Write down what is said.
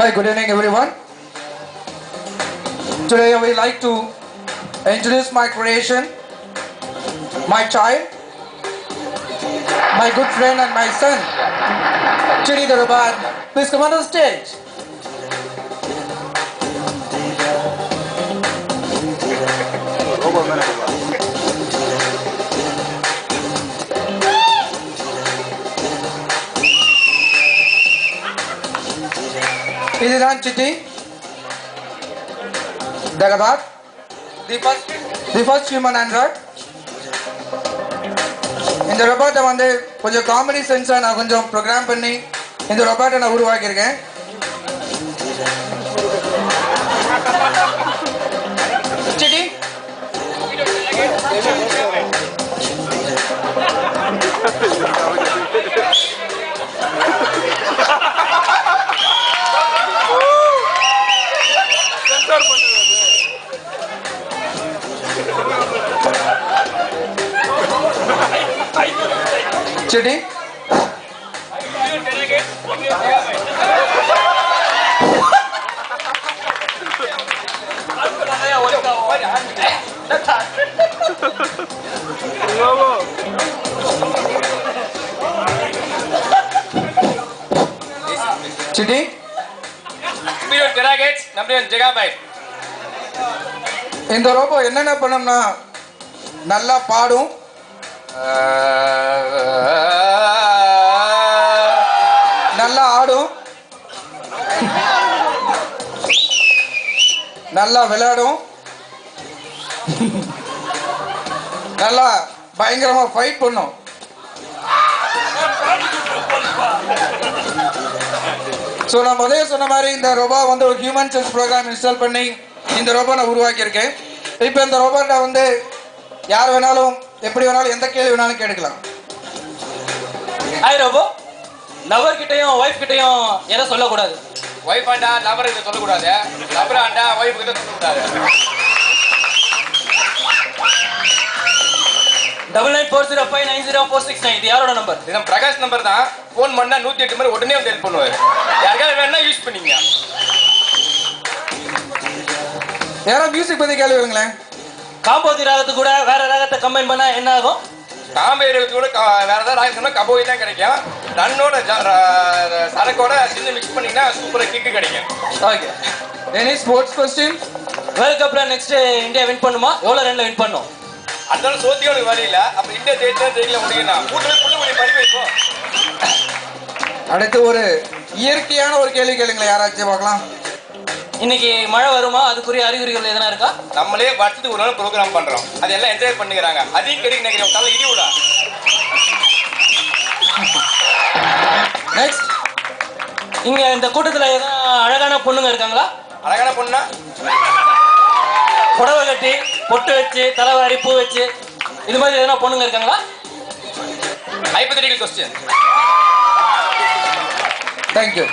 Hi, good evening everyone. Today I would like to introduce my creation, my child, my good friend and my son, Chidi the robot. Please come on the stage. இதுதான் city the robot, the first human android. இந்த ரோபோட்டை வந்து கொஞ்சம் comedy சென்ஸாக நான் கொஞ்சம் program பண்ணி இந்த ரோபோட்டை நான் உருவாக்கியிருக்கேன். Chitti Chidi, Chidi, Million terabytes, number 1 gigabyte. இந்த ரோபோ என்னென்ன பண்ணோம்னா நல்லா பாடும், நல்லா ஆடும், நல்லா விளையாடும், நல்லா பயங்கரமா ஃபைட் பண்ணும். ஸோ நான் முதல்ல சொன்ன மாதிரி இந்த ரோபோ வந்து ஒரு ஹியூமன் செஸ் ப்ரோக்ராம் இன்ஸ்டால் பண்ணி இந்த ரோபோ நான் உருவாக்கியிருக்கேன். இப்போ இந்த ரோபோட்டை வந்து யார் வேணாலும் எப்படி வேணாலும் எந்த கேள்வி வேணாலும் கேட்கலாம். ஹாய் ரோபோ, லவர் கிட்டையும் ஒய்ஃப் கிட்டையும் எதை சொல்லக்கூடாது? ஒய்ஃப் ஆண்டா லவர் கிட்ட சொல்லக்கூடாது, லவர் ஆண்டா ஒய்ஃப் கிட்ட சொல்லக்கூடாது. 9940590469 இது யாரோட நம்பர்? இது நம்ம பிரகாஷ் நம்பர் தான். ஃபோன் பண்ணா 108 மாதிரி உடனே வந்து ஹெல்ப் பண்ணுவார். யாருக்காவது வேணா யூஸ் பண்ணீங்க. யாராவது மியூசிக் பற்றி கேள்வி வருங்களேன். காம்போதி ராகத்து கூட வேற ராகத்தை கம்பைன் பண்ணா என்ன ஆகும்? காம்பேரியத்து கூட வேற ஏதாவது ராகம் சொன்னா கபோய் தான் கிடைக்கும். ரன்னோட சரக்கோட சின்ன மிக்ஸ் பண்ணீங்கன்னா சூப்பராக கிக்கு கிடைக்கும். Okay, any sports question? World கப்ல நெக்ஸ்ட் இந்தியா வின் பண்ணுமா? எவ்வளோ ரன்ல வின் பண்ணும்? அதனால சோத்தியோட வழி இல்லை. அப்போ இந்தியா ஜெயிக்கல முடியும்னா கூட்டமே புள்ளி படிக்க வைப்போம். அடுத்து ஒரு இயற்கையான ஒரு கேள்வி கேளுங்களேன், யாராச்சும் பார்க்கலாம். இன்னைக்கு மழை வருமா? அதுக்குரிய அறிகுறிகள் எதனா இருக்கா? நம்மளே வருஷத்துக்கு ஒரு நாள் ப்ரோக்ராம் பண்றோம், அதெல்லாம் என்ஜாய் பண்ணிக்கிறாங்க. அதையும் கிடைக்க நினைக்கிறோம். தலை இடி விடா. நெக்ஸ்ட், இங்க இந்த கூட்டத்தில் எதனா அழகான பொண்ணுங்க இருக்காங்களா? அழகான பொண்ணா? புடவை கட்டி பொட்டு வச்சு தலைவாரி பூ வச்சு இது மாதிரி எதனா பொண்ணுங்க இருக்காங்களா? Hypothetical question. தேங்க்யூ.